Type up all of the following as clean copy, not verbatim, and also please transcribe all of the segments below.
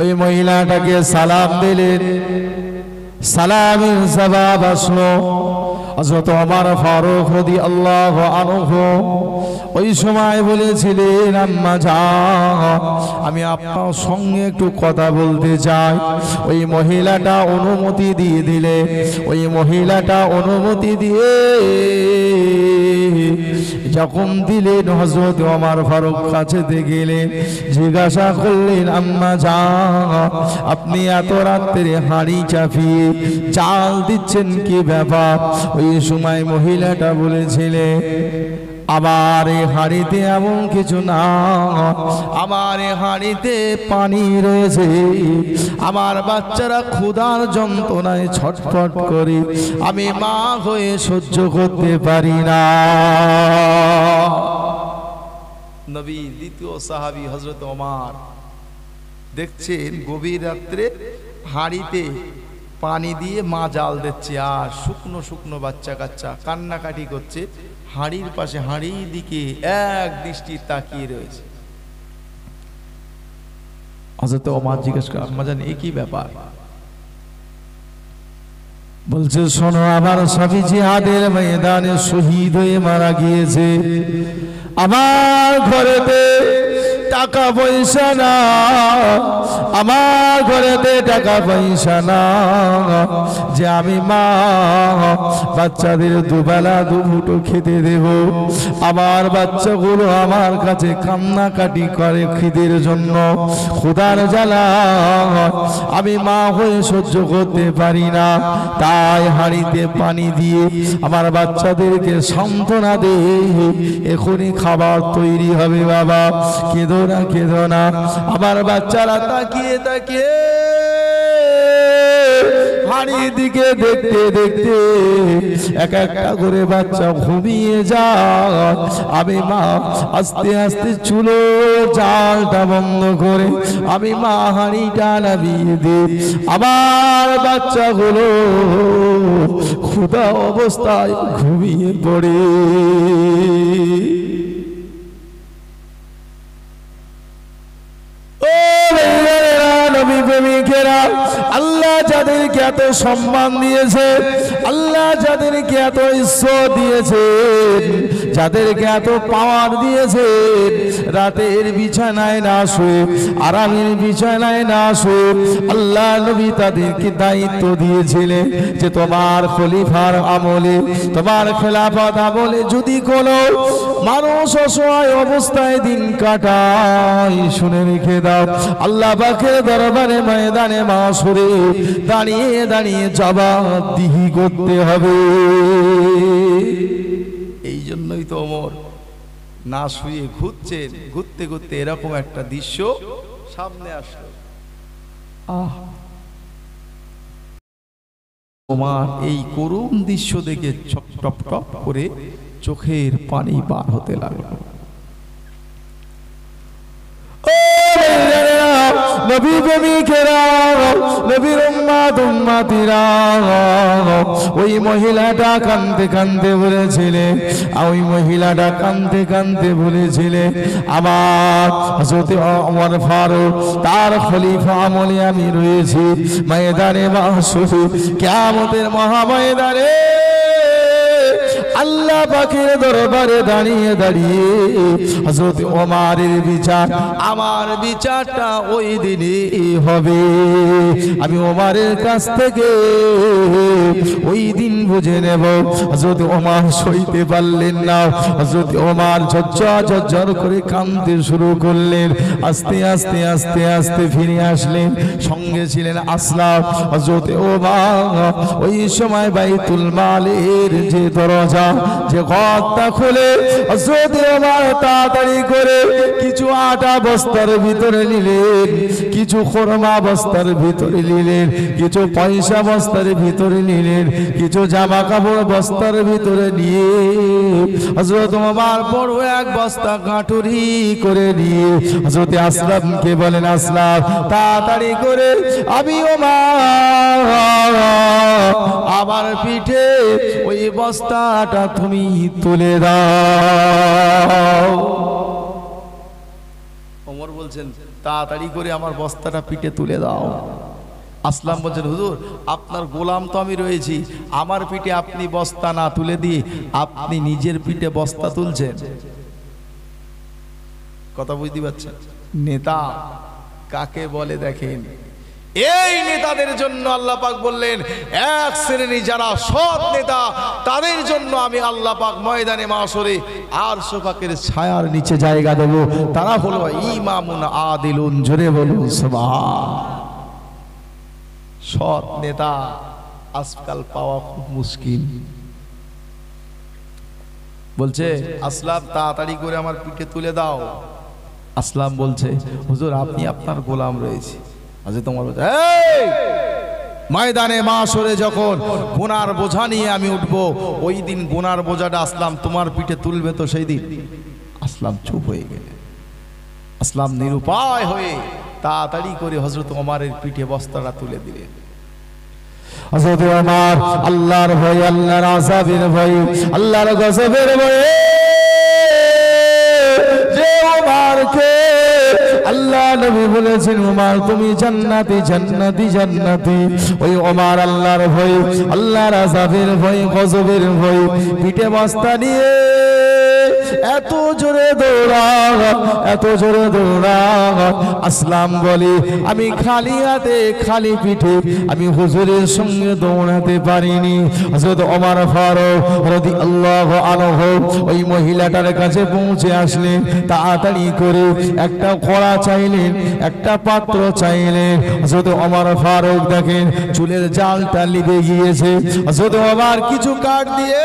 ওই মহিলাটাকে সালাম দিলেন। সালামের জবাব আসলো। হযরত ওমর ফারুক রাদিয়াল্লাহু আনহু ওই সময় বলেছিলেন, আম্মা জান, আমি আপনার সঙ্গে একটু কথা বলতে চাই। ওই মহিলাটা অনুমতি দিয়ে দিলে। ওই মহিলাটা অনুমতি দিয়ে যখন দিলেন, হযরত ওমর ফারুক কাছেতে গেলেন, জিজ্ঞাসা করলেন, আম্মা জান, আপনি এত রাত্রে হাঁড়ি চাপিয়ে চাল দিচ্ছেন, কি ব্যাপার? ওই সময় মহিলাটা বলেছিলে, আমার এই হাঁড়িতে এমন কিছু না, আমার এই হাঁড়িতে পানি রয়েছে। আমার বাচ্চারা ক্ষুধার যন্ত্রণায় ছটফট করে, আমি মা হয়ে সহ্য করতে পারি না। নবী দ্বিতীয় সাহাবী হযরত ওমর দেখছেন গভীর রাত্রে হাঁড়িতে পানি দিয়ে মা জাল দিচ্ছে, আর শুকনো শুকনো বাচ্চা কাচ্চা কান্নাকাটি করছে, হাঁড়ির পাশে হাঁড়ির দিকে এক দৃষ্টি তাকিয়ে রয়েছে। হযরত ওমর জিজ্ঞেস করে, আম্মা জান, এ কি ব্যাপার? বলছে, শোনো, আমার স্বামী জিহাদের ময়দানে শহীদ হয়ে মারা গিয়েছে। আমার ঘরেতে টাকা পয়সা না, আমার ঘরেতে টাকা পয়সা না যে আমি মা বাচ্চাদের দুবেলা দুমুঠো খেতে দেব। আমার বাচ্চাগুলো আমার কাছে কান্নাকাটি করে খিদের জন্য, ক্ষুধার জ্বালা আমি মা হয়ে সহ্য করতে পারি না। তাই হাঁড়িতে পানি দিয়ে আমার বাচ্চাদেরকে সান্ত্বনা দে, এখনই খাবার তৈরি হবে বাবা, কেঁদো না, কেঁদো না। আমার বাচ্চারা তাকিয়ে তাকিয়ে হাঁড়ির দিকে দেখতে দেখতে এক একটা করে বাচ্চা ঘুমিয়ে যায়। আমি মা আস্তে আস্তে চুলো জালটা বন্ধ করে আমি মা হাঁড়িটা নামিয়ে দিই। আমার বাচ্চাগুলো ক্ষুধা অবস্থায় ঘুমিয়ে পড়ে। আল্লাহ যাদেরকে এত সম্মান দিয়েছে, আল্লাহ যাদেরকে এত ইজ্জত দিয়েছেন, যাদেরকে এত পাওয়ার দিয়েছেন, রাতের বিছানায় না শুয়ে, আরামের বিছানায় না শুয়ে আল্লাহ নবী তাদেরকে দায়িত্ব দিয়েছিলেন যে তোমার খলিফার আমলে, তোমার খেলাফত আমলে যদি কোনো মানুষ অসহায় অবস্থায় দিন কাটায়, শুনে রেখে দাও, আল্লাহ পাকের দরবারে ময়দানে মাশরে দাঁড়িয়ে দাঁড়িয়ে জবাবদিহি করতে হবে। এই জন্যই তো ওমর না শুয়ে ঘুরছেন, ঘুরতে ঘুরতে এরকম একটা দৃশ্য সামনে আসলো। ওমর এই করুণ দৃশ্য দেখে টপ টপ করে চোখের পানি বার হতে লাগলো। নবী প্রেমিকেরা, নবীর উম্মত উম্মতিরা, ওই মহিলাটা কাঁদতে কাঁদতে বলেছিলে, ওই মহিলাটা কাঁদতে কাঁদতে বলেছিলে, আমার হযরত ওমর ফারুক তার খলিফা আমলে আমি রয়েছি ময়দানে মাহশর, কিয়ামতের মহাময়দানে আল্লাহ পাকের দরবারে দাঁড়িয়ে দাঁড়িয়ে হযরত ওমরের বিচার, আমার বিচারটা ওই দিনই হবে। আমি ওমরের কাছ থেকে ওই দিন বুঝে নেব। হযরত ওমর সইতে পারলেন না, হযরত ওমর ঝরঝর করে কাঁদতে শুরু করলেন। আস্তে আস্তে আস্তে আস্তে ফিরে আসলেন, সঙ্গে ছিলেন আসলাম। হযরত ওমর ওই সময় বাইতুল মালের যে দরজা, যে ঘরটা খুলে হযরত ওমর তাড়াতাড়ি করে কিছু আটা বস্তার ভিতরে নিলেন, কিছু খরমা বস্তার ভিতরে নিলেন, কিছু পয়সা বস্তার ভিতরে নিলেন, কিছু জামা কাপড় বস্তার ভিতরে নিয়ে হযরত ওমর বড় এক বস্তা কাটুরি করে নিয়ে হযরত আসলামকে বলেন, আসলাম তাড়াতাড়ি করে আমি ওমর আমার পিঠে ওই বস্তাটা তুমি তুলে দাও। ওমর বলছেন, তাড়াতাড়ি করে আমার বস্তাটা পিঠে তুলে দাও। আসলাম বলছেন, হুজুর আপনার গোলাম তো আমি রয়েছি, আমার পিঠে আপনি বস্তা না তুলে দিয়ে আপনি নিজের পিঠে বস্তা তুলছেন। কথা বুঝতে পারছেন? নেতা কাকে বলে দেখেন, এই নেতাদের জন্য আল্লাহ পাক বললেন, এক শ্রেণী যারা সৎ নেতা তাদের জন্য আমি আল্লাহ পাক ময়দানে মাশরে আরশ পাকের ছায়ার নিচে জায়গা দেব। তারা হলো ইমামুন আদিলুন, জোরে বলুন সুবহান। সৎ নেতা আজকাল পাওয়া খুব মুশকিল। বলছে আসলাম তাড়াতাড়ি করে আমার পিঠে তুলে দাও। আসলাম বলছে, হুজুর আপনি আপনার গোলাম রয়েছে। তোমার ময়দানে মাশরে যখন গুনার বোঝা নিয়ে আমি উঠবো, ওই দিন গুনার বোঝাটা আসলাম তোমার পিঠে তুলবে তো সেই দিন? আসলাম চুপ হয়ে গেলেন। আসলাম নিরুপায় হয়ে তাড়াতাড়ি করে হযরত ওমরের পিঠে বস্তাটা তুলে দিলেন। হযরত ওমর আল্লাহর ভয়, আল্লাহর আযাবের ভয়, আল্লাহর গজবের ভয়ে যে ওমরকে আল্লাহ নবী বলেছেন, ওমর তুমি জান্নাতি জান্নাতি জান্নাতি। ওই ওমর আল্লাহর ভয়, আল্লাহর আযাবের ভয়, গজবের ভয় পিঠে বস্তা নিয়ে এত জোরে দৌড়া, এত জোরে দৌড়া। আসলাম বলে আমি খালি হাতে খালি পিঠে আমি হুজুরের সঙ্গে দৌড়াতে পারিনি। হযরত ওমর ফারুক রাদিয়াল্লাহু আনহু ওই মহিলাটার কাছে পৌঁছে আসলেন, তাড়াতাড়ি করে একটা কড়া চাইলেন, একটা পাত্র চাইলেন। হযরত ওমর ফারুক দেখেন চুলের জালটা লিভে গিয়েছে। হযরত ওমর কিছু কাঠ দিয়ে,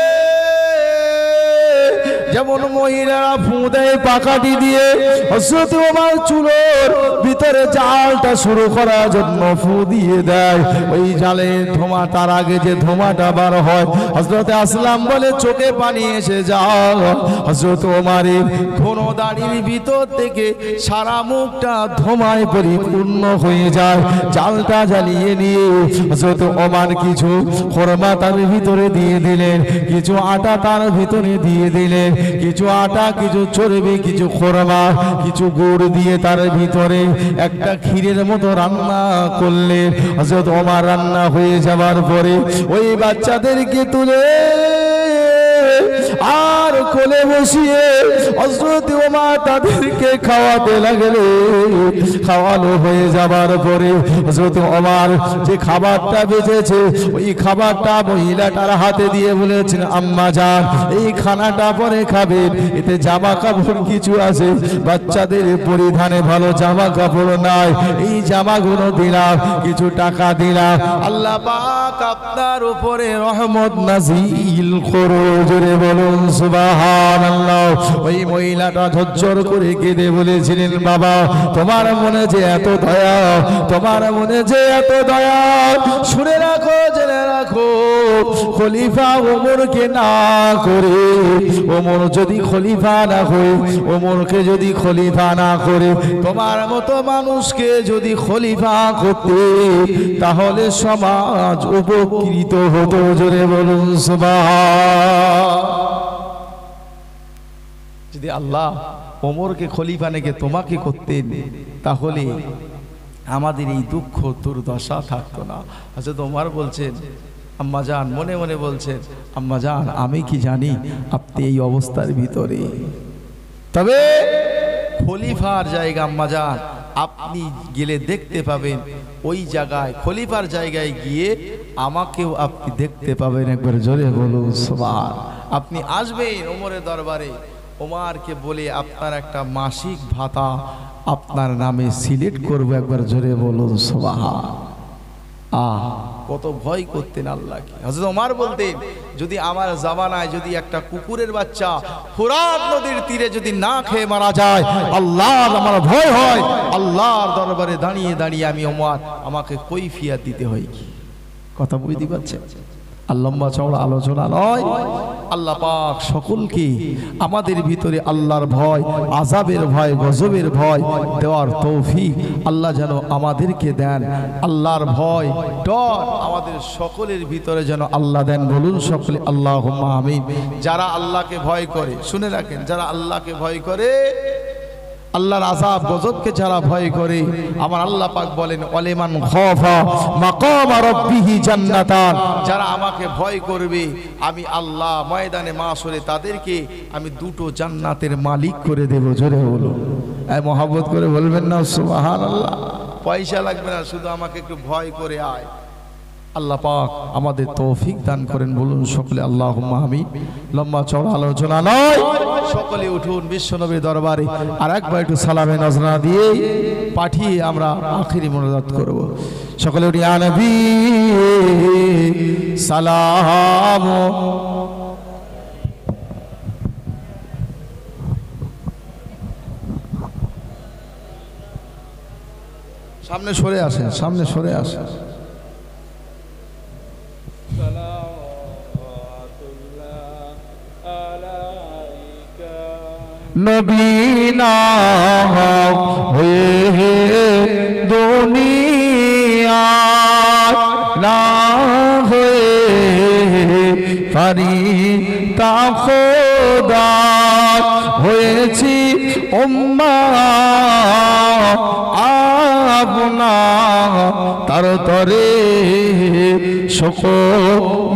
যেমন মহিলারা ফু দেয় পাকাটি দিয়ে, হযরত ওমর চুলের ভিতরে জালটা শুরু করার জন্য ফু দিয়ে দেয়। ওই জালে ধোঁয়া, তার আগে যে ধোঁয়াটা বার হয়, হযরত আসলাম বলে চোখে পানি এসে যায়। হযরত ওমরের ঘন দাড়ির ভিতর থেকে সারা মুখটা ধোঁয়ায় পরিপূর্ণ হয়ে যায়। জালটা জ্বালিয়ে নিয়ে হযরত ওমর কিছু খোরমা তার ভিতরে দিয়ে দিলেন, কিছু আটা তার ভিতরে দিয়ে দিলেন, কিছু আটা, কিছু চর্বি, কিছু খোরমা, কিছু গুড় দিয়ে তার ভিতরে একটা ক্ষীরের মতো রান্না করলেন। হযরত ওমর রান্না হয়ে যাওয়ার পরে ওই বাচ্চাদেরকে তুলে আর কোলে বসিয়ে হযরত ওমর তাদেরকে খাওয়াতে লাগলেন। খাওয়ানো হয়ে যাবার পরে হযরত ওমর যে খাবারটা বেঁচেছে ওই খাবারটা মহিলাটার হাতে দিয়ে বলেছেন, আম্মা জান এই খানাটা পরে খাবেন, এতে জামা কাপড় কিছু আছে, বাচ্চাদের পরিধানে ভালো জামা কাপড় নাই, এই জামাগুলো দিলাম, কিছু টাকা দিলাম, আল্লাহ পাক আপনার উপরে রহমত নাজিল করো। জোরে বলুন সুবহানাল্লাহ। ওই মহিলাটা ঝরঝর করে কেঁদে বলেছিলেন, বাবা তোমার মনে যে এত দয়া, তোমার মনে যে এত দয়া, শুনে রাখো, জেনে রাখো, খলিফা ওমরকে না করে, ওমর যদি খলিফা না হয়ে, ওমরকে যদি খলিফা না করে তোমার মতো মানুষকে যদি খলিফা করতে, তাহলে সমাজ উপকৃত হতো। জোরে বলুন সুবহান। যদি আল্লাহ ওমরকে খলিফা নেকে তোমাকে করতেন, তাহলে আমাদের এই দুঃখ দুর্দশা থাকতো না। হযরত ওমর বলছেন, আম্মা জান মনে মনে বলছেন, আম্মা জান আমি কি জানি আপনি এই অবস্থার ভিতরে, তবে খলিফার জায়গা আম্মা জান আপনি গেলে দেখতে পাবেন, ওই জায়গায় খলিফার জায়গায় গিয়ে আমাকেও আপনি দেখতে পাবেন। একবার জোরে বলুন সুবহান। আপনি আসবেন ওমরের দরবারে, ওমরকে বলে আপনার একটা মাসিক ভাতা আপনার নামে সিলেক্ট করবো। একবার জোরে বলুন সুবহান। কত ভয় করতেন আল্লাহকে। হযরত ওমর বলতেন, যদি আমার জামানায় যদি একটা কুকুরের বাচ্চা ফোরাত নদীর তীরে যদি না খেয়ে মারা যায়, আল্লাহর আমার ভয় হয়, আল্লাহর দরবারে দাঁড়িয়ে দাঁড়িয়ে আমি ওমর আমাকে কৈফিয়ত দিতে হয়। কি কথা বুঝতে পারছেন? আর লম্বা চওড়া আলোচনা নয়। আল্লাহ পাক সকলকে আমাদের ভিতরে আল্লাহর ভয়, আযাবের ভয়, গজবের ভয় দেওয়ার তৌফিক আল্লাহ যেন আমাদেরকে দেন। আল্লাহর ভয়, ডর আমাদের সকলের ভিতরে যেন আল্লাহ দেন। বলুন সকলে আল্লাহুম্মা আমিন। যারা আল্লাহকে ভয় করে, শুনে রাখেন, যারা আল্লাহকে ভয় করে আল্লাহর আযাব গজবকে যারা ভয় করে, আমার আল্লাহ পাক বলেন ওয়ালিমান খাফা মাকাম রাব্বিহি জান্নাতান, যারা আমাকে ভয় করবে আমি আল্লাহ ময়দানে মাশরে তাদেরকে আমি দুটো জান্নাতের মালিক করে দেব। জোরে বলো, এই মহব্বত করে বলবেন না সুবহানাল্লাহ। পয়সা লাগবে না, শুধু আমাকে একটু ভয় করে আয়। আল্লাহ পাক আমাদের তৌফিক দান করেন, বলুন সকলে আল্লাহুম্মা আমিন। লম্বা চড়া আলোচনা নয়, সকলে উঠুন বিশ্বনবীর দরবারে আর একবার একটু সালামে নজরানা দিয়ে পাঠিয়ে আমরা আখিরি মোনাজাত করব। সকলে উঠি ইয়া নবী সালাম। সামনে সরে আসেন, সামনে সরে আসেন। নবী না হয়ে দুনিয়া না হয়ে ফারিস্তা খোদা হয়েছি উম্মাহ আপনা তার তরে সকল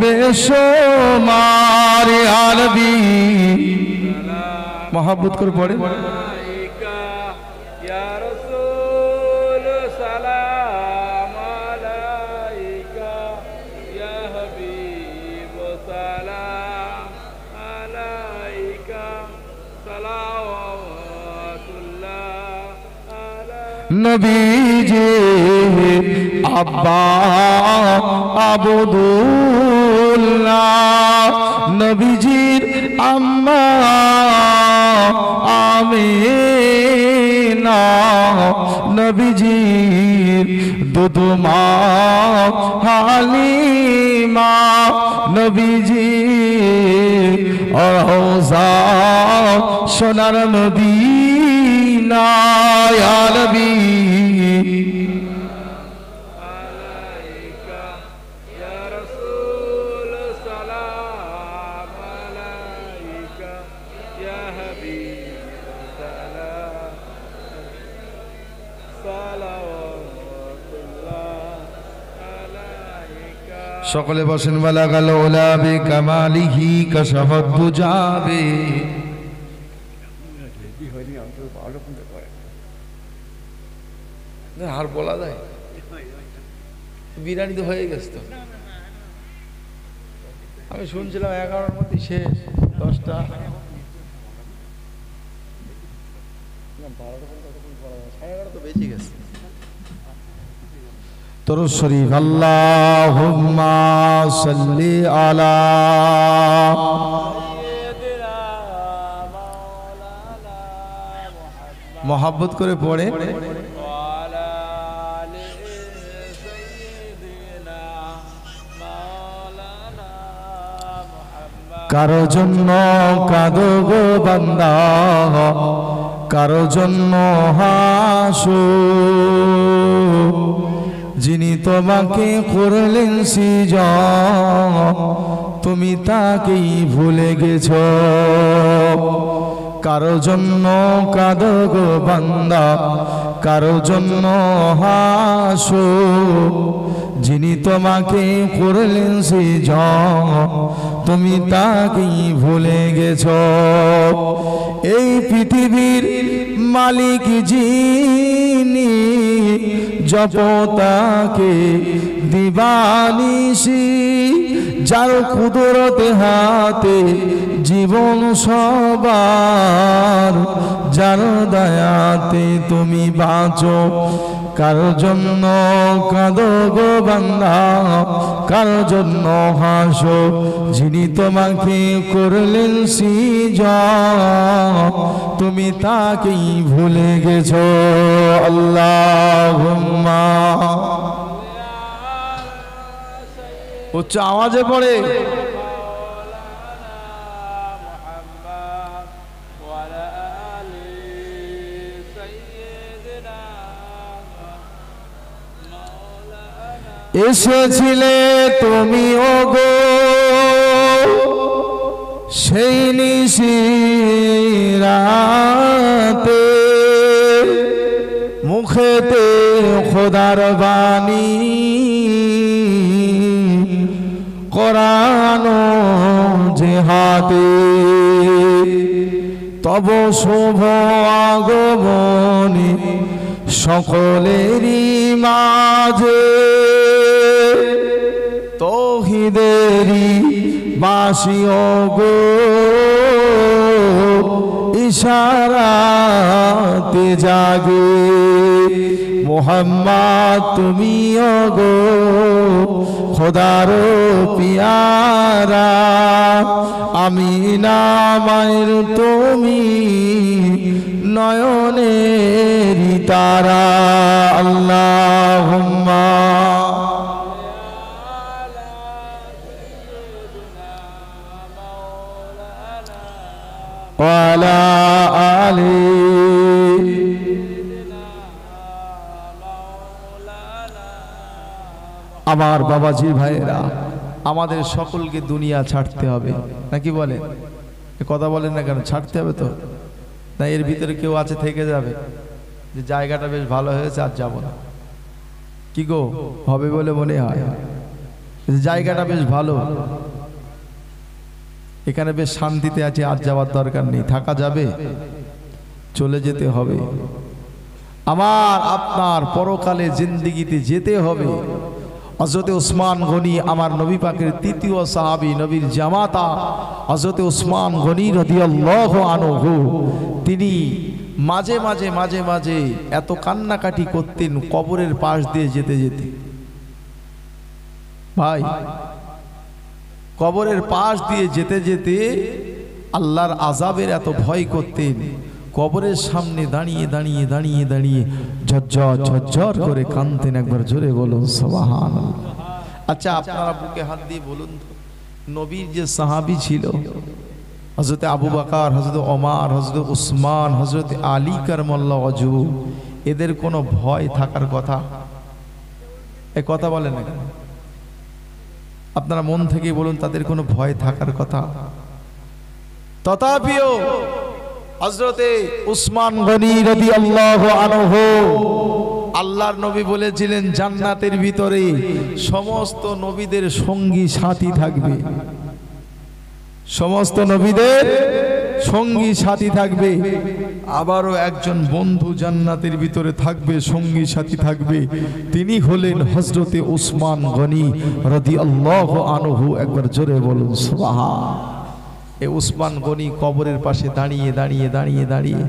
বেশমার আরবি মহব্বত করে পড়ে নবীজি আব্বা আবদুল্লাহ, নবীজির আম্মা আমিনা, নবীজির দুদমা হালিমা, নবীজির রওজা সোনার মদিনা ইয়া নবী সকলে বসেন। বালাগাল উলা বিকামালিহি কাশাফাত বুজাবে, আর বলা যায় বিরিয়ানি তো হয়ে গেছে। তো আমি শুনছিলাম 11টার মধ্যে শেষ, 10টা 12টা তো বেঁচে গেছে। দরুদ শরীফ আল্লাহুম্মা সাল্লি আলা মহব্বত করে পড়ে কারো জন্য কাঁদো গো বান্দা, কারো জন্য হাসো, যিনি তোমাকে করলেন সৃজন তুমি তাকেই ভুলে গেছো। কারো জন্য কাঁদো গো বান্দা, কারো জন্য হাসো, যিনি তোমাকে করলেন সৃজন তুমি তাকেই ভুলে গেছো। এই পৃথিবীর মালিক যিনি জপ তাকে দিবানিশি, যার কুদরতে হাতে জীবন সবার, যার দয়াতে তুমি বাঁচো। কারো জন্য কাঁদো গো বান্দা, কারো জন্য হাসো, যিনি তোমাকে করলেন সৃজন তুমি তাকেই ভুলে গেছো। আল্লাহুম্মা উচ্চ আওয়াজে পড়ে এসেছিলে তুমি ওগো সেই নিশিরাতে, মুখেতে খোদার বাণী কোরআন যে হাতে তব শুভ আগমনে সকলেরই মাঝে তৌহিদেরই বাঁশি গো ইশারাতে জাগে মোহাম্মদ তুমি গো খোদার পিয়ারা আমিনা মায়ের তুমি নয়নের তারা আল্লাহুম্মা ওয়ালা আলি আমার বাবাজি ভাইয়েরা আমাদের সকলকে দুনিয়া ছাড়তে হবে নাকি বলে কথা বলেন না কেন ছাড়তে হবে তো না এর ভিতরে কেউ আছে থেকে যাবে যে জায়গাটা বেশ ভালো হয়েছে আর যাব না কি গো হবে বলে মনে হয় জায়গাটা বেশ ভালো এখানে বেশ শান্তিতে আছে আর যাওয়ার দরকার নেই থাকা যাবে চলে যেতে হবে আমার আপনার পরকালে জিন্দেগিতে যেতে হবে হযরত ওসমান গনি আমার নবী পাকের তৃতীয় সাহাবী নবীর জামাতা হযরত ওসমান গনি রাদিয়াল্লাহু আনহু তিনি মাঝে মাঝে মাঝে মাঝে এত কান্নাকাটি করতেন কবরের পাশ দিয়ে যেতে যেতে ভাই কবরের পাশ দিয়ে যেতে যেতে আল্লাহর আযাবের এত ভয় করতেন কবরের সামনে দাঁড়িয়ে দাঁড়িয়ে দাঁড়িয়ে দাঁড়িয়ে ঝরঝর ঝরঝর করে কাঁদতেন একবার জোরে বলুন সুবহানাল্লাহ আচ্ছা আপনারা বুকে হাত দিয়ে বলুন নবীর যে সাহাবী ছিল হযরত আবু বকর হযরত ওমর হযরত উসমান হযরত আলী কাররামাল্লাহু ওয়াজহু এদের কোনো ভয় থাকার কথা এই কথা বলেন না আপনারা মন থেকে বলুন তাদের কোনো ভয় থাকার কথা তথাপিও হযরতে উসমান গনি রাদিয়াল্লাহু আনহু আল্লাহর নবী বলেছিলেন জান্নাতের ভিতরে সমস্ত নবীদের সঙ্গী সাথী থাকবে সমস্ত নবীদের সঙ্গী সাথী থাকবে আবারও একজন বন্ধু জান্নাতের ভিতরে থাকবে সঙ্গী সাথী থাকবে তিনি হলেন হযরতে উসমান গনি রাদিয়াল্লাহু আনহু একবার জোরে বলুন সুবহানাল্লাহ এই উসমান গনি কবরের পাশে দাঁড়িয়ে দাঁড়িয়ে দাঁড়িয়ে দাঁড়িয়ে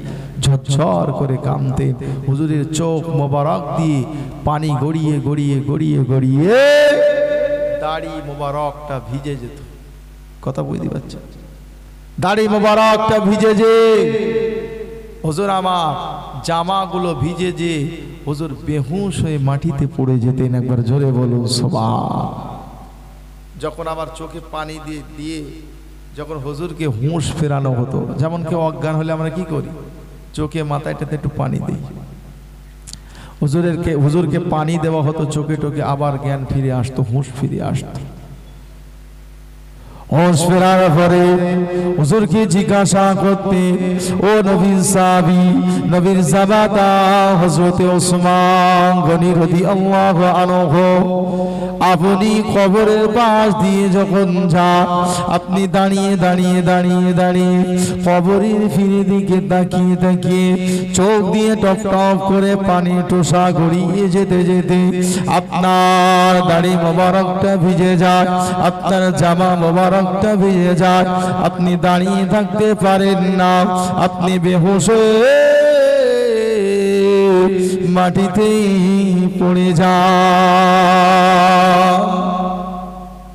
ঝরঝর করে কাঁদতেন হুজুরের চোখ মোবারক দিয়ে পানি গড়িয়ে গড়িয়ে গড়িয়ে গড়িয়ে দাড়ি মোবারকটা ভিজে যেত কথা বুঝতে পারছেন দাড়ি মোবারকটা ভিজে যে হুজুর আমার জামাগুলো ভিজে যে হুজুর বেহুশ হয়ে মাটিতে পড়ে যেতেন একবার জোরে বলুন সুবহান যখন আবার চোখে পানি দিয়ে দিয়ে যখন হুজুরকে হুঁশ ফেরানো হতো যেমন কেউ অজ্ঞান হলে আমরা কি করি চোখে মাথাটাতে একটু পানি দিই হুজুরকে পানি দেওয়া হতো চোখে টোকে আবার জ্ঞান ফিরে আসতো হুঁশ ফিরে আসতো হুঁশ ফেরার পরে হুজুরকে জিজ্ঞাসা করতে ও নবীর সাহাবী নবীর জামাতা হযরতে ওসমান গনি রাদিয়াল্লাহু আনহু আপনি কবরের পাশ দিয়ে যখন যান আপনি দাঁড়িয়ে দাঁড়িয়ে দাঁড়িয়ে দাঁড়িয়ে কবরের ফিরে দিকে তাকিয়ে তাকিয়ে চোখ দিয়ে টপ টপ করে পানি টোসা গড়িয়ে যেতে যেতে আপনার দাড়ি মোবারকটা ভিজে যায় আপনার জামা মোবারকটা ভিজে যায় আপনি দাঁড়িয়ে থাকতে পারেন না আপনি বেহুশ হয়ে মাটিতেই পড়ে যান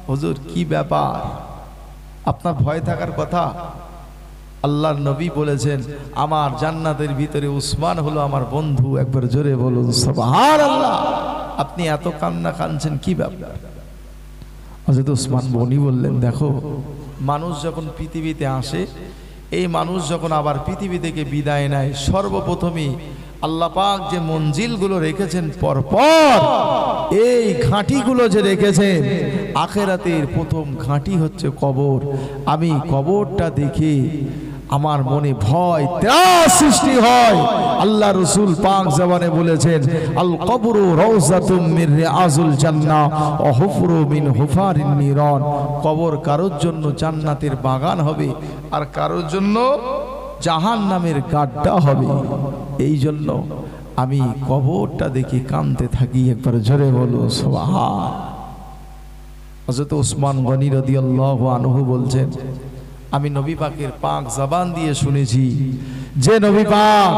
হুজুর কি ব্যাপার আপনার ভয় থাকার কথা আল্লাহর নবী বলেছেন আমার জান্নাতের ভিতরে উসমান হলো আমার বন্ধু একবার জোরে বলুন সুবহানাল্লাহ আপনি এত কান্না কাঁদছেন কি ব্যাপার হযরত উসমান গনি বললেন দেখো মানুষ যখন পৃথিবীতে আসে এই মানুষ যখন আবার পৃথিবী থেকে বিদায় নেয় সর্বপ্রথমে আল্লাহ পাক যে মঞ্জিলগুলো রেখেছেন পরপর এই ঘাঁটিগুলো যে রেখেছেন আখিরাতের প্রথম ঘাঁটি হচ্ছে কবর আমি কবরটা দেখে আমার মনে ভয় ত্রাস সৃষ্টি হয়। আল্লাহ রাসূল পাক জবানে বলেছেন, আল কবরু রাউযাতুম মির রিয়াজুল জান্নাহ ওয়া হুফরু মিন হুফারিন নিরান। কবর কারোর জন্য জান্নাতের বাগান হবে, আর কারোর জন্য জাহান্নামের গাড্ডা হবে। এই জন্য আমি কবরটা দেখে কাঁদতে থাকি। একবার জোরে বলো সুবহান। হযরত ওসমান গনি রাদিয়াল্লাহু আনহু বলছেন, আমি নবী পাকের পাক জবান দিয়ে শুনেছি যে নবী পাক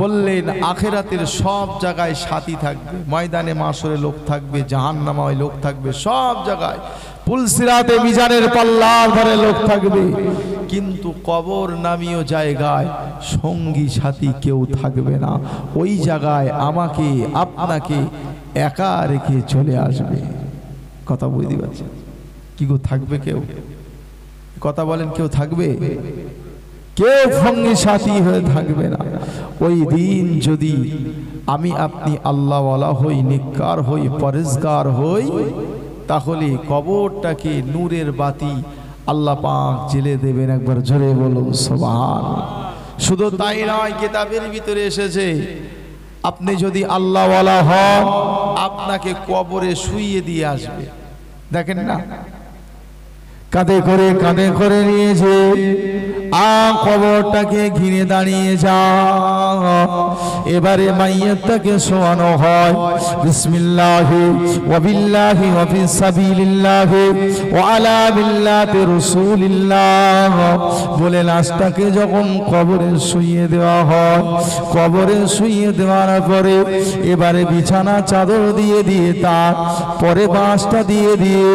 বললেন আখিরাতের সব জায়গায় সাথী থাকবে, ময়দানে মাশরে লোক থাকবে, জাহান্নামে লোক থাকবে, সব জায়গায় পুলসিরাতে মিজানের পাল্লার ধারে লোক থাকবে, কিন্তু কবর নামীয় জায়গায় সঙ্গী সাথী কেউ থাকবে না। ওই জায়গায় আমাকে আপনাকে একা রেখে চলে আসবে। কথা বুঝতে পারছেন? কি গো, থাকবে কেউ? কথা বলেন, কেউ থাকবে? কেউ সঙ্গী সাথী হয়ে থাকবে না। ওই দিন যদি আমি আপনি আল্লাহওয়ালা হই, নেককার হই, পরেজগার হই, তাহলে কবরটাকে নূরের বাতি আল্লাহ পাক জ্বেলে দেবেন। একবার জোরে বলুন সুবহান। শুধু তাই নয়, কিতাবের ভিতরে এসেছে আপনি যদি আল্লাহওয়ালা হন, আপনাকে কবরে শুইয়ে দিয়ে আসবে। দেখেন না, কাঁধে করে নিয়েছে, কবরটাকে ঘিরে দাঁড়িয়ে যা। এবারে মাইয়াতটাকে শোয়ানো হয়, বিসমিল্লাহি ওয়া বিল্লাহি ওয়া ফি সাবিলিল্লাহি ওয়া আলা মিল্লাতি রাসূলিল্লাহ বলে লাশটাকে যখন কবরে শুইয়ে দেওয়া হয়, কবরে শুইয়ে দেওয়ার পরে এবারে বিছানা চাদর দিয়ে দিয়ে তার পরে বাঁশটা দিয়ে দিয়ে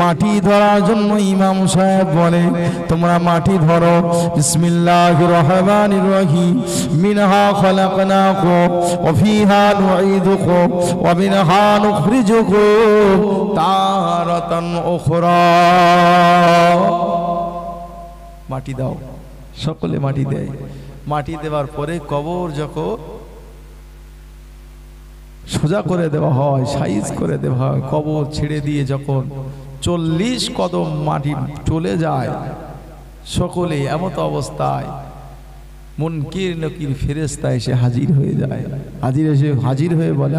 মাটি ধরার জন্য ইমাম সাহেব বলে, তোমরা মাটি ধরো। বিসমিল্লাহির রহমানির রহিম। মিনহা খলাকনাকুম ওয়া ফিহা নুঈদুকুম ওয়া মিনহা নুখরিজুকুম তারাতান উখরা। মাটি দাও, সকলে মাটি দেয়। মাটি দেওয়ার পরে কবর যখন সোজা করে দেওয়া হয়, সাইজ করে দেওয়া হয়, কবর ছেড়ে দিয়ে যখন 40 কদম মাটি চলে যায়, সকলে এমত অবস্থায় মুনকির নকির ফেরেশতা এসে হাজির হয়ে যায়। হাজির হয়ে বলে,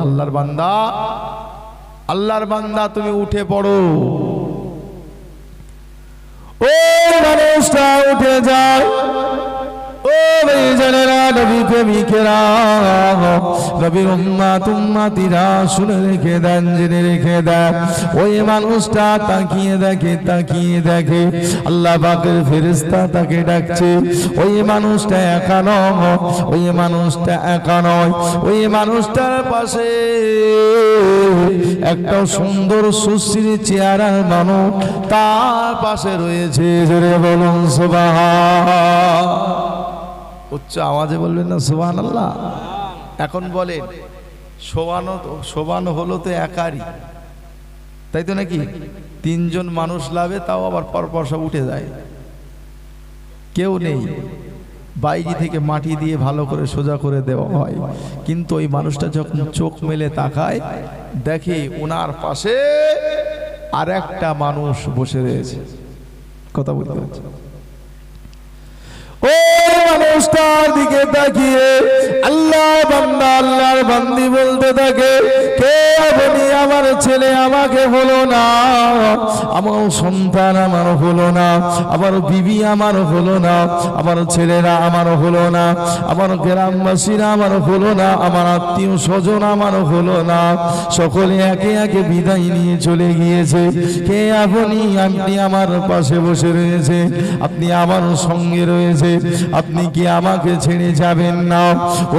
আল্লাহর বান্দা তুমি উঠে পড়ো। ও মানুষটা উঠে যায়। ও ভাইজানেরা, নবী প্রেমিকেরা, নবীর উম্মাতিরা শুনে রেখে দেন, জেনে রেখে দেন। ওই মানুষটা তাকিয়ে দেখে আল্লাহ পাকের ফেরেশতা তাকে ডাকছে। ওই মানুষটা একা নয়, ওই মানুষটার পাশে একটা সুন্দর সুশ্রী চেহারার মানুষ তার পাশে রয়েছে। জোরে বলুন সুবহান। উচ্চ আওয়াজে বলবেন না সুবহানাল্লাহ। এখন বলেন, শোবানো হলো তো একারই, তাই তো নাকি? 3 জন মানুষ লাভে, তাও আবার পরপর সব উঠে যায়, কেউ নেই। বাইরে থেকে মাটি দিয়ে ভালো করে সোজা করে দেওয়া হয়, কিন্তু ওই মানুষটা যখন চোখ মেলে তাকায়, দেখে ওনার পাশে আর একটা মানুষ বসে রয়েছে। কথা বলতে পারছে? ওই মানুষটার দিকে তাকিয়ে আল্লাহর বান্দি বলতে থাকে, কে আপনি? আমার ছেলে আমাকে হলো না, আমার সন্তান আমার হলো না, আমার বিবি আমার হলো না, আমার ছেলেরা আমার হলো না, আমার গ্রামবাসীরা আমার হলো না, আমার আত্মীয় স্বজন আমার হলো না, সকলে একে একে বিদায় নিয়ে চলে গিয়েছে। কে আপনি? আপনি আমার পাশে বসে রয়েছে, আপনি আমার সঙ্গে রয়েছে, আপনি কি আমাকে ছেড়ে যাবেন না?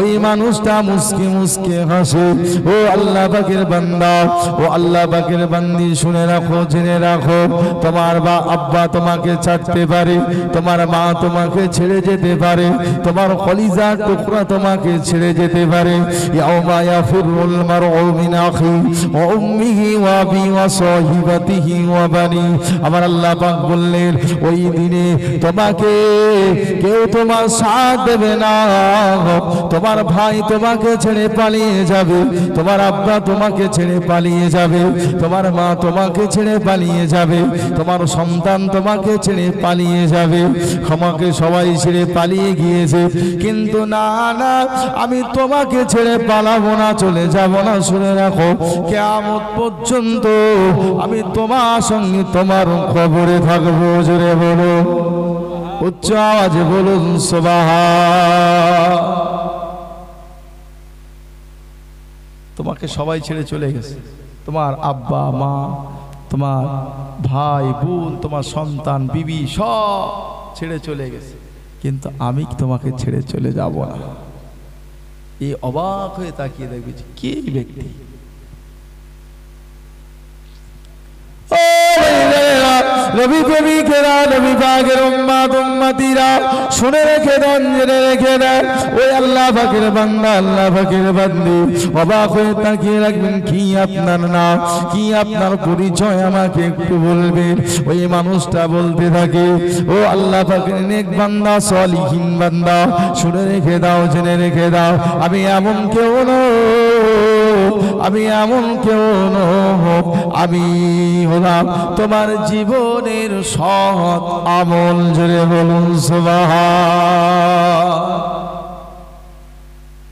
ওই মানুষটা মুস্কে হাসে। ও আল্লাহ পাকের বান্দা, ও আল্লাহ পাকের বান্দি, শুনে রাখো, জেনে রাখো, তোমার আব্বা তোমাকে ছাড়তে পারে, তোমার মা তোমাকে ছেড়ে যেতে পারে, তোমার কলিজার টুকরা তোমাকে ছেড়ে যেতে পারে। ইয়াউমা ইয়াফিরুল মারউ মিন আখি ওয়া উম্মিহি ওয়া আবি ওয়া সাহিবাতিহি ওয়া বানি। আমার আল্লাহ পাক বললেন, ওই দিনে তোমাকে কেউ তোমার সাথ দেবে না। তোমার ভাই তোমাকে ছেড়ে পালিয়ে যাবে, তোমার আব্বা তোমাকে ছেড়ে পালিয়ে যাবে, তোমার মা তোমাকে ছেড়ে পালিয়ে যাবে, তোমার সন্তান তোমাকে ছেড়ে পালিয়ে যাবে। আমাকে সবাই ছেড়ে পালিয়ে গিয়েছে, কিন্তু না না, আমি তোমাকে ছেড়ে পালাবো না, চলে যাব না। শুনে রাখো, কিয়ামত পর্যন্ত আমি তোমার সঙ্গে তোমার কবরে থাকবো। জোরে বলো, উচ্চ আওয়াজে বলুন সুবহান। তোমাকে সবাই ছেড়ে চলে গেছে, তোমার আব্বা মা, তোমার ভাই বোন, তোমার সন্তান বিবি সব ছেড়ে চলে গেছে, কিন্তু আমি তোমাকে ছেড়ে চলে যাব না। এই অবাক হয়ে তাকিয়ে দেখবি কে ব্যক্তি। নবী প্রেমিকেরা, নবী পাকের উম্মত উম্মতিরা, শুনে রেখে দেন, জেনে রেখে দেন, ওই আল্লাহ পাকের বান্দা, আল্লাহ পাকের বান্দি, অবাক হয়ে তাকিয়ে রাখবেন। কি আপনার নাম, কি আপনার পরিচয়, আমাকে একটু বলবেন। ওই মানুষটা বলতে থাকে, ও আল্লাহ পাকের নেক বান্দা, সলিহিন বান্দা, শুনে রেখে দাও, জেনে রেখে দাও, আমি এমন কেউ নই, আমি এমন কেউ নই, আমি হলাম তোমার জীবনের সৎ আমল। জোরে বলুন সুবহান।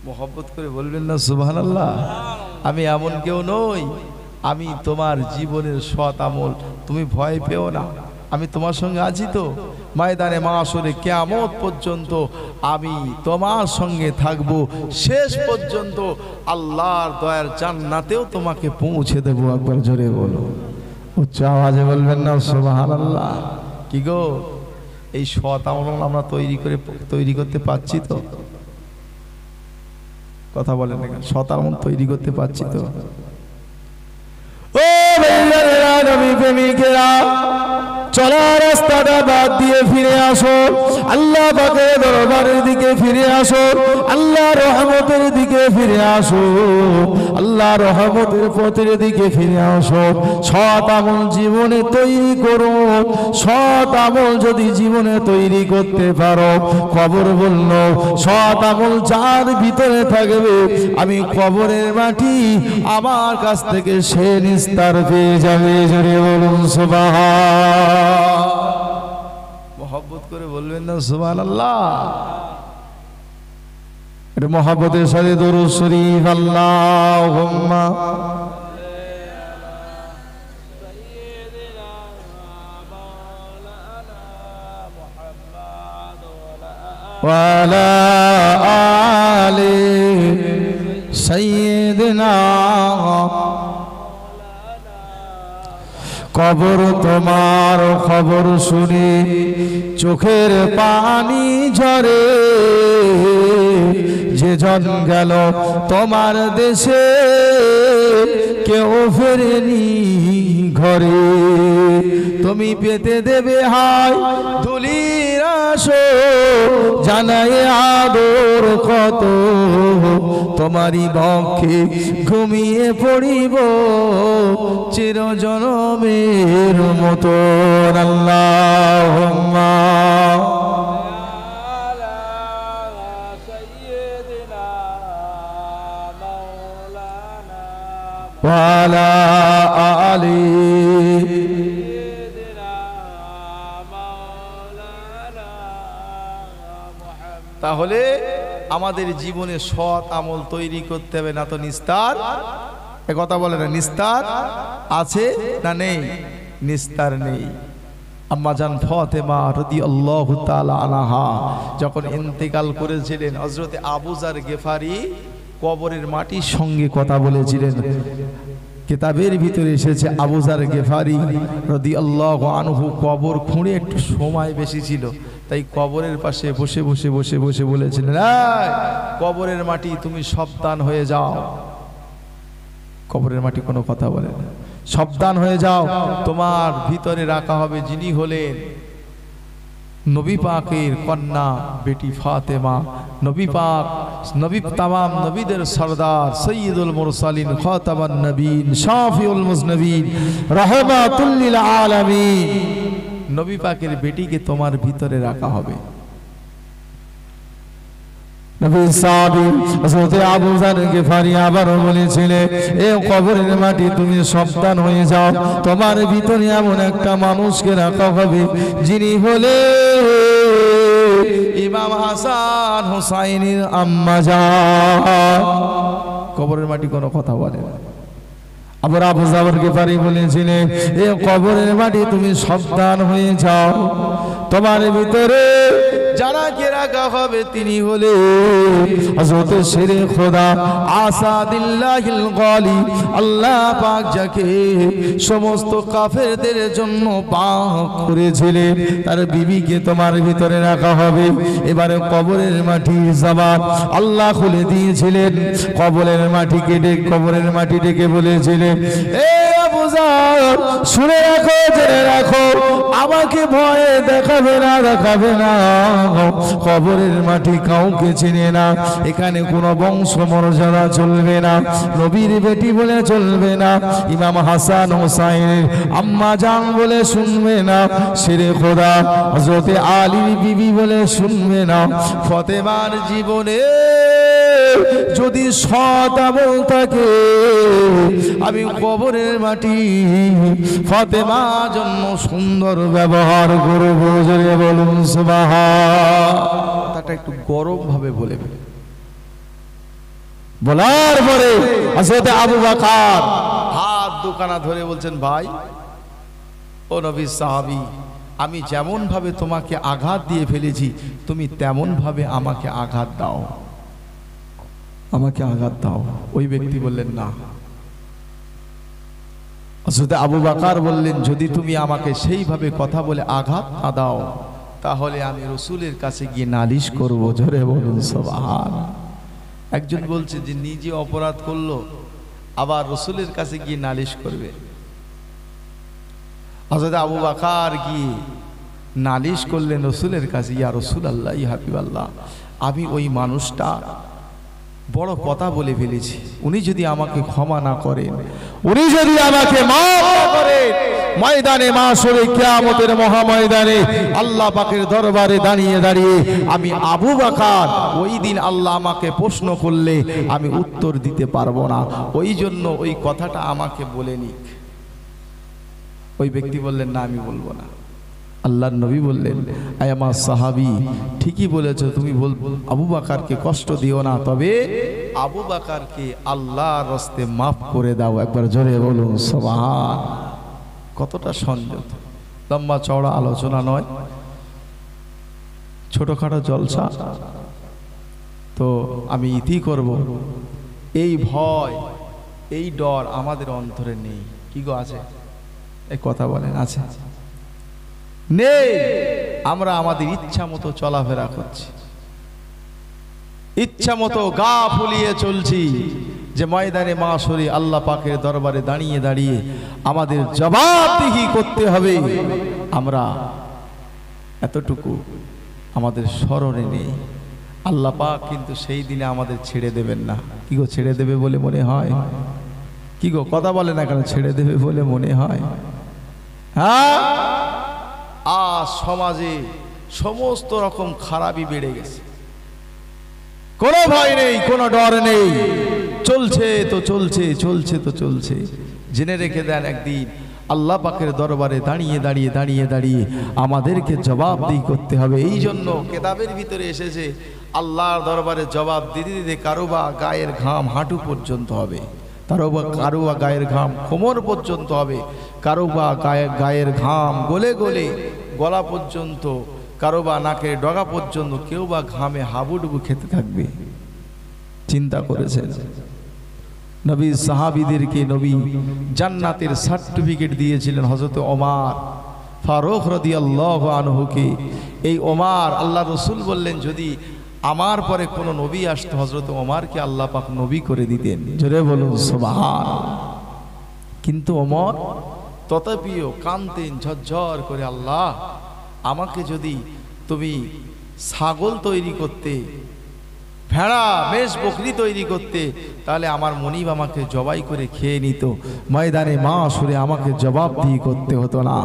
মোহাব্বত করে বলবেন না সুবহানাল্লাহ। আমি এমন কেউ নই, আমি তোমার জীবনের সৎ আমল। তুমি ভয় পেও না, আমি তোমার সঙ্গে আছি তো। ময়দানে মাশরে কিয়ামত পর্যন্ত আমি তোমার সঙ্গে থাকব, শেষ পর্যন্ত আল্লাহর দয়ার জান্নাতেও তোমাকে পৌঁছে দেবো। একবার জোরে বলো, উচ্চ আওয়াজে বলবেন না সুবহানাল্লাহ। কি গো, এই সৎ আমল আমরা তৈরি করতে পারছি তো? কথা বলেন না, সৎ আমল তৈরি করতে পারছি তো? ও ভাইয়েরা, নবী প্রেমিকেরা, চলা রাস্তাটা বাদ দিয়ে ফিরে আসো, আল্লাহ পাকের দরবারের দিকে ফিরে আসো, আল্লাহ রহমতের দিকে ফিরে আসো, আল্লাহ রহমতের পথের দিকে ফিরে আসো। সৎ আমল জীবনে তৈরি করো। সৎ আমল যদি জীবনে তৈরি করতে পারো, কবর বলল, সৎ আমল যার ভিতরে থাকবে, আমি কবরের মাটি আমার কাছ থেকে সে নিস্তার পেয়ে যাবে। জোরে বলুন সুবহান। মোহাব্বত করে বলবেন না সুবহানাল্লাহ। এটা মোহাব্বতের সাথে দরুদ শরীফ, আল্লাহুম্মা ওয়া আলা আলি সাইয়্যিদিনা। কবর তোমার খবর শুনে চোখের পানি ঝরে, যে জন গেল তোমার দেশে, কেউ ফেরেনি ঘরে। তুমি পেতে দেবে হায় ধুলির আসো, জানায় আদর কত, তোমারই বক্ষে ঘুমিয়ে পড়িব চিরজনমের মতো। আল্লাহুম্মা ওয়া আলা আলি। তাহলে আমাদের জীবনে সৎ আমল তৈরি করতে হবে, না তো নিস্তার। এ কথা বলে না, নিস্তার আছে না নেই? নিস্তার নেই। আম্মা জান ফাতেমা রাদিয়াল্লাহু তাআলা আনহা যখন ইন্তেকাল করেছিলেন, হযরত আবু যার গেফারি কবরের মাটির সঙ্গে কথা বলেছিলেন। কিতাবের ভিতরে এসেছে আবু যার গেফারি রাদিয়াল্লাহু আনহু কবর খুঁড়ে একটু সময় বেশি ছিল, তাই কবরের পাশে বসে বসে বসে বসে বলেছিলেন, এই কবরের মাটি তুমি সাবধান হয়ে যাও। কবরের মাটি কোনো কথা বলে না, সাবধান হয়ে যাও, তোমার ভিতরে রাখা হবে যিনি হলেন নবী পাকের কন্যা বেটি ফাতেমা। নবী পাক, নবী তামাম নবীদের সরদার, সৈয়দুল মুরসালিন, খাতামান নবীন, শাফিউল মুজনবিন, রাহমাতুল লিল আলামিন, নবী পাকের বেটিকে তোমার ভিতরে রাখা হবে। নবী সাহাবী হযরত আবু যার গিফারি আবারও বলেছিলেন, এ কবরের মাটি তুমি সাবধান হয়ে যাও, তোমার ভিতরে এমন একটা মানুষকে রাখা হবে যিনি হলে ইমাম হাসান হুসাইনের আম্মা জান। কবরের মাটি কোনো কথা বলে না। আবার আবু যার গিফারি বলেছিলেন, এ কবরের মাটি তুমি সাবধান হয়ে যাও, তোমার ভিতরে যারা কে রাখা হবে তিনি হলে হযরত শেরে খোদা আসাদুল্লাহিল গালি, আল্লাহ পাক যাকে সমস্ত কাফেরদের জন্য পাক করেছিলেন তার বিবিকে তোমার ভিতরে রাখা হবে। এবারে কবরের মাটি জবাব আল্লাহ খুলে দিয়েছিলেন। কবরের মাটি ডেকে বলেছিলেন, এ আবু যার শুনে রাখো, জেনে রাখো, আমাকে ভয়ে দেখাবে না। কবরের মাটি কাউকে চিনে না, এখানে কোনো বংশ মর্যাদা চলবে না, নবীর বেটি বলে চলবে না, ইমাম হাসান হুসাইনের আম্মা জান বলে শুনবে না, শেরে খোদা হযরত আলীর বিবি বলে শুনবে না। ফাতেমার জীবনে যদি সৎ আমল থাকে, আমি কবরের মাটি ফাতেমার জন্য সুন্দর ব্যবহার করব। জোরে বলুন সুবহান। তাটা একটু গরম ভাবে বলে বলার পরে হযরত আবু বকর হাত দুখানা ধরে বলছেন, ভাই ও নবীর সাহাবী, আমি যেমন ভাবে তোমাকে আঘাত দিয়ে ফেলেছি তুমি তেমন ভাবে আমাকে আঘাত দাও, আমাকে আঘাত দাও। ওই ব্যক্তি বললেন না। হযরত আবু বকর বললেন, যদি তুমি আমাকে সেইভাবে কথা বলে আঘাত না দাও তাহলে আমি রাসূলের কাছে গিয়ে নালিশ করব। জোরে বলুন সুবহান। একজন বলছে যে নিজে অপরাধ করলো আবার রাসূলের কাছে গিয়ে নালিশ করবে। হযরত আবু বকর গিয়ে নালিশ করলেন রাসূলের কাছে, ইয়া রাসূলুল্লাহ, ইয়া হাবিবাল্লাহ, আমি ওই মানুষটা বড় কথা বলে ফেলেছি, উনি যদি আমাকে ক্ষমা না করেন, উনি যদি আমাকে মাফ না করেন, ময়দানে মাশরে কিয়ামতের মহাময়দানে আল্লাহ পাকের দরবারে দাঁড়িয়ে আমি আবু বকর ওই দিন আল্লাহ আমাকে প্রশ্ন করলে আমি উত্তর দিতে পারবো না, ওই জন্য ওই কথাটা আমাকে বলে নিক। ওই ব্যক্তি বললেন, না আমি বলবো না। আল্লাহর নবী বললেন, আয় আমার সাহাবী, ঠিকই বলেছো তুমি, আবু বকরকে কষ্ট দিও না, তবে আবু বকরকে আল্লাহর রাস্তে মাফ করে দাও। একবার জোরে বলুন সুবহান। কতটা সংযত। লম্বা চওড়া আলোচনা নয়, ছোটখাটো জলসা। তো আমি ইতি করব। এই ভয়, এই ডর আমাদের অন্তরে নেই। কি গো আছে? এই কথা বলেন, আছে? নেই। আমরা আমাদের ইচ্ছা মতো চলাফেরা করছি, ইচ্ছা মতো গা ফুলিয়ে চলছি, যে ময়দানে মাশরে আল্লাহ পাকের দরবারে দাঁড়িয়ে আমাদের জবাবদিহি করতে হবে। আমরা এতটুকু আমাদের স্মরণে নেই। আল্লাহ পাক কিন্তু সেই দিনে আমাদের ছেড়ে দেবেন না। কি গো, ছেড়ে দেবে বলে মনে হয়? কি গো, কথা বলে না কেন? ছেড়ে দেবে বলে মনে হয়? হ্যাঁ, আজ সমাজে সমস্ত রকম খারাপই বেড়ে গেছে, কোনো ভয় নেই, কোনো ডর নেই, চলছে তো চলছে। জেনে রেখে দেন, একদিন আল্লাহ পাকের দরবারে দাঁড়িয়ে আমাদেরকে জবাবদিহি করতে হবে। এই জন্য কেতাবের ভিতরে এসেছে, আল্লাহর দরবারে জবাব দিতে কারোবা গায়ের ঘাম হাঁটু পর্যন্ত হবে, কারোবা গায়ের ঘাম কোমর পর্যন্ত হবে, কারোবা গায়ের ঘাম গলে গলা পর্যন্ত, কারোবা নাকের ডগা পর্যন্ত, কেউ বা ঘামে হাবুডুবু খেতে থাকবে। চিন্তা করেছেন? নবী সাহাবীদেরকে নবী জান্নাতের সার্টিফিকেট দিয়েছিলেন হযরত ওমর ফারুক রাদিয়াল্লাহু আনহুকে। এই ওমর, আল্লাহ রাসূল বললেন, যদি আমার পরে কোনো নবী আসতো হযরত ওমরকে আল্লাহ পাক নবী করে দিতেন। জোরে বলুন সুবহান। কিন্তু ওমর তথাপিও কাঁদতেন ঝরঝর করে, আল্লাহ, আমাকে যদি তুমি ছাগল তৈরি করতে ভেড়া মেষ বকরি তৈরি করতে, তাহলে আমার মনিব আমাকে জবাই করে খেয়ে নিত, ময়দানে মা সুরে আমাকে জবাবদিহি করতে হতো না।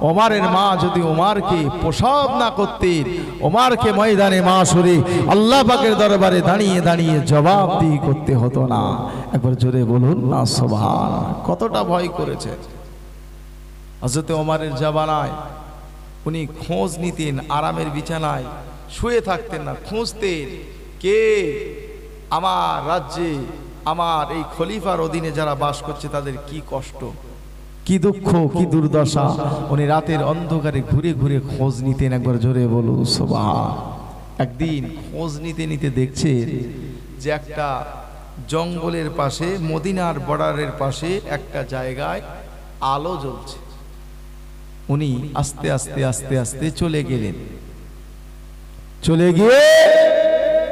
ওমরের মা যদি ওমরকে প্রসব না করতেন, ওমরকে ময়দানে মা সুরে আল্লাহ পাকের দরবারে দাঁড়িয়ে দাঁড়িয়ে জবাবদিহি করতে হতো না। একবার জোরে বলুন না সুবহান। কতটা ভয় করেছে হযরত ওমরের জামানায়। উনি খোঁজ নিতেন, আরামের বিছানায় শুয়ে থাকতেন না, খুঁজতেন কে আমার রাজ্যে আমার এই খলিফার অধীনে যারা বাস করছে তাদের কি কষ্ট, কি দুঃখ, কি দুর্দশা। উনি রাতের অন্ধকারে ঘুরে ঘুরে খোঁজ নিতেন। একবার জোরে বলুন সুবহান। একদিন খোঁজ নিতে নিতে দেখছেন যে একটা জঙ্গলের পাশে, মদিনার বর্ডারের পাশে একটা জায়গায় আলো জ্বলছে। উনি আস্তে আস্তে আস্তে আস্তে চলে গেলেন। চলে গিয়ে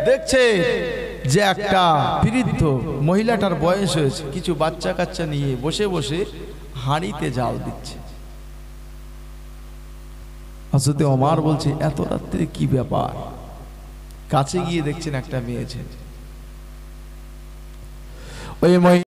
দেখছে যে একটা বৃদ্ধ মহিলাটার বয়স হয়েছে, কিছু বাচ্চা কাচ্চা নিয়ে বসে বসে হাঁড়িতে জাল দিচ্ছে। হযরত ওমর বলছে এত রাত্রে কি ব্যাপার? কাছে গিয়ে দেখছেন একটা মেয়ে ছেলে। ওই